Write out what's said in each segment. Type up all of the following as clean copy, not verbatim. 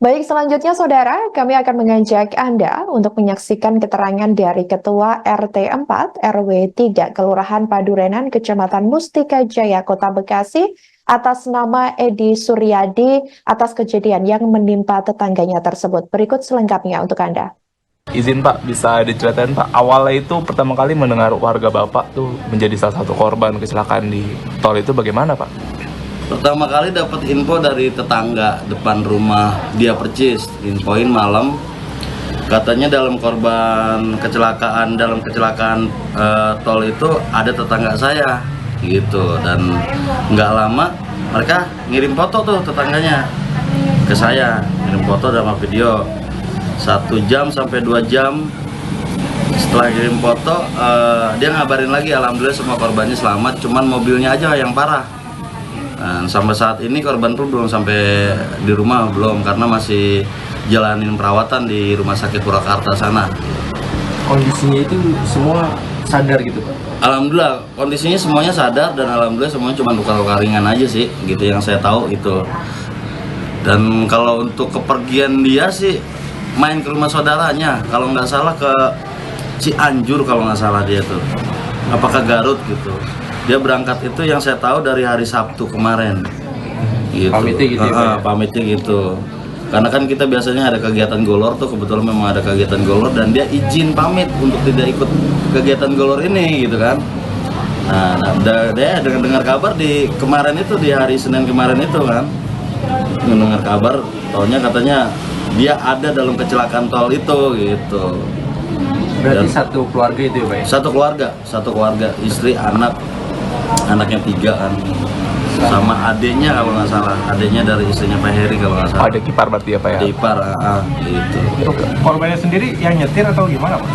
Baik, selanjutnya saudara, kami akan mengajak Anda untuk menyaksikan keterangan dari Ketua RT 4 RW 3 Kelurahan Padurenan Kecamatan Mustika Jaya Kota Bekasi atas nama Edi Suryadi atas kejadian yang menimpa tetangganya tersebut. Berikut selengkapnya untuk Anda. Izin Pak, bisa diceritain Pak, awalnya itu pertama kali mendengar warga Bapak tuh menjadi salah satu korban kecelakaan di tol itu bagaimana Pak? Pertama kali dapat info dari tetangga depan rumah dia percis, infoin malam katanya dalam kecelakaan tol itu ada tetangga saya gitu, dan nggak lama mereka ngirim foto tuh tetangganya ke saya, ngirim foto sama video 1 jam sampai 2 jam setelah kirim foto. Dia ngabarin lagi alhamdulillah semua korbannya selamat, cuman mobilnya aja yang parah. Nah, sampai saat ini korban pun belum sampai di rumah, belum, karena masih jalanin perawatan di Rumah Sakit Purwakarta sana. Kondisinya itu semua sadar gitu Pak? Alhamdulillah kondisinya semuanya sadar, dan alhamdulillah semuanya cuma luka-luka ringan aja sih, gitu yang saya tahu itu. Dan kalau untuk kepergian dia sih main ke rumah saudaranya, kalau nggak salah ke Cianjur kalau nggak salah dia tuh, apakah Garut gitu. Dia berangkat itu yang saya tahu dari hari Sabtu kemarin gitu. Pamitnya gitu ya? Pamitnya gitu. Karena kan kita biasanya ada kegiatan golor tuh, kebetulan memang ada kegiatan golor dan dia izin pamit untuk tidak ikut kegiatan golor ini gitu kan. Nah, dia dengar kabar di kemarin itu, di hari Senin kemarin itu kan, mendengar kabar, taunya katanya dia ada dalam kecelakaan tol itu gitu. Berarti Dan satu keluarga itu ya Pak ya? satu keluarga, istri, anaknya 3 kan, sama adiknya kalau nggak salah, adiknya dari istrinya Pak Heri kalau nggak salah. Ada kipar berarti ya Pak ya? Ada ipar, gitu. Untuk korbannya sendiri yang nyetir atau gimana Pak?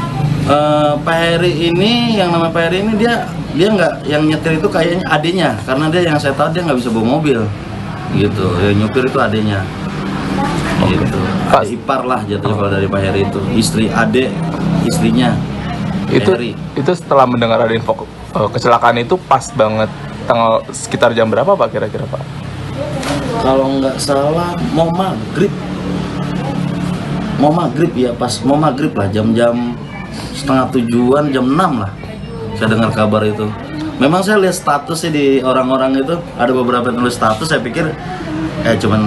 Pak Heri ini, yang nama Pak Heri ini dia nggak, yang nyetir itu kayaknya adiknya, karena dia yang saya tahu dia nggak bisa bawa mobil gitu. Yang nyupir itu adiknya gitu. Adik ipar lah jatuhnya kalau dari Pak Heri itu, istrinya Itu Heri. itu setelah mendengar ada info kecelakaan itu pas banget tanggal sekitar jam berapa Pak kira-kira Pak? Kalau nggak salah mau maghrib ya, pas mau maghrib lah, jam-jam 6:30, jam 6 lah saya dengar kabar itu. Memang saya lihat status sih di orang-orang itu, ada beberapa yang nulis status, saya pikir cuman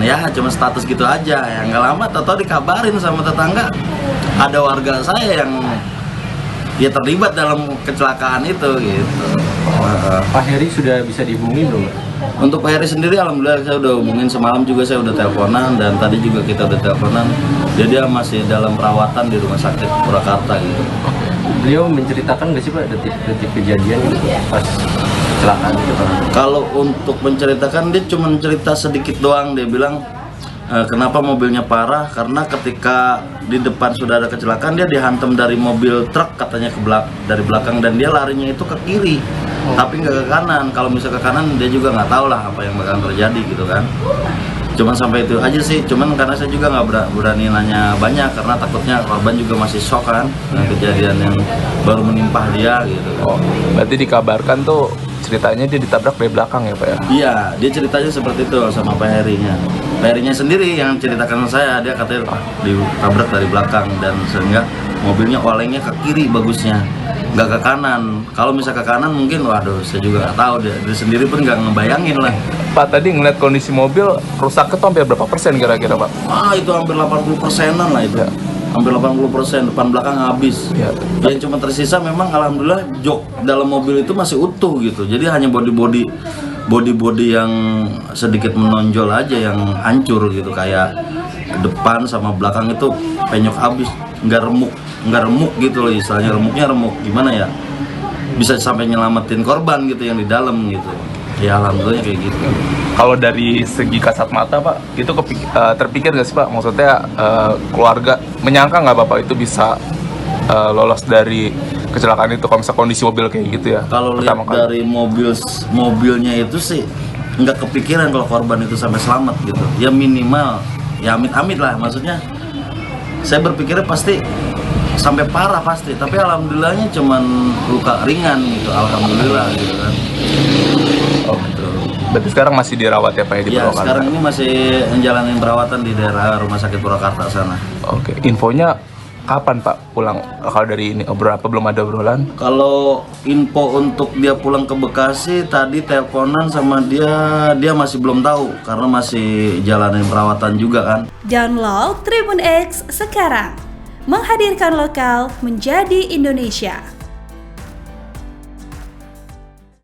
status gitu aja ya. Nggak lama tahu dikabarin sama tetangga ada warga saya yang dia terlibat dalam kecelakaan itu gitu. Pak Heri sudah bisa dihubungi belum Pak? Untuk Pak Heri sendiri alhamdulillah saya udah hubungin, semalam juga saya udah teleponan, dan tadi juga kita udah teleponan. Dia masih dalam perawatan di Rumah Sakit Purwakarta gitu. Beliau menceritakan nggak sih Pak detik-detik kejadian gitu pas kecelakaan itu Pak? Kalau untuk menceritakan, dia cuma cerita sedikit doang. Dia bilang kenapa mobilnya parah, karena ketika di depan sudah ada kecelakaan dia dihantam dari mobil truk katanya dari belakang, dan dia larinya itu ke kiri, tapi nggak ke kanan. Kalau misal ke kanan dia juga nggak tahu lah apa yang bakal terjadi gitu kan. Cuman sampai itu aja sih. Cuman karena saya juga nggak berani nanya banyak, karena takutnya korban juga masih shock kan dengan kejadian yang baru menimpa dia gitu kan. Oh, berarti dikabarkan tuh ceritanya dia ditabrak dari belakang ya Pak ya? Iya, dia ceritanya seperti itu sama Pak Herinya. Pak Herinya sendiri yang ceritakan ke saya, dia katanya ditabrak dari belakang, dan sehingga mobilnya olengnya ke kiri bagusnya, nggak ke kanan. Kalau misal ke kanan mungkin, waduh, saya juga nggak tahu, dia sendiri pun nggak ngebayangin lah. Pak, tadi ngeliat kondisi mobil rusaknya tuh hampir berapa persen kira-kira Pak? Itu hampir 80%-an lah itu. Ya. Hampir 80%, depan belakang habis. Ya. Yang cuma tersisa memang alhamdulillah jok dalam mobil itu masih utuh gitu. Jadi hanya body yang sedikit menonjol aja yang hancur gitu, kayak depan sama belakang itu penyok habis, nggak remuk gitu loh istilahnya. Remuk gimana ya, bisa sampai nyelamatin korban gitu yang di dalam gitu. Ya alhamdulillah kayak gitu. Kalau dari segi kasat mata Pak, itu terpikir nggak sih Pak? Maksudnya keluarga menyangka nggak Bapak itu bisa lolos dari kecelakaan itu kalau misalnya kondisi mobil kayak gitu ya? Kalau lihat dari mobilnya itu sih nggak kepikiran kalau korban itu sampai selamat gitu. Ya minimal, ya amit-amit lah, maksudnya saya berpikirnya pasti sampai parah pasti, tapi alhamdulillahnya cuman luka ringan gitu, alhamdulillah gitu kan. Oh, gitu. Berarti sekarang masih dirawat ya Pak ya di Ya, Purwakarta? sekarang ini masih menjalani perawatan di daerah Rumah Sakit Purwakarta sana. Oke, infonya kapan Pak pulang? Kalau dari ini berapa belum ada obrolan? Kalau info untuk dia pulang ke Bekasi tadi teleponan sama dia masih belum tahu karena masih jalanin perawatan juga kan. Download Tribun X sekarang, menghadirkan lokal menjadi Indonesia.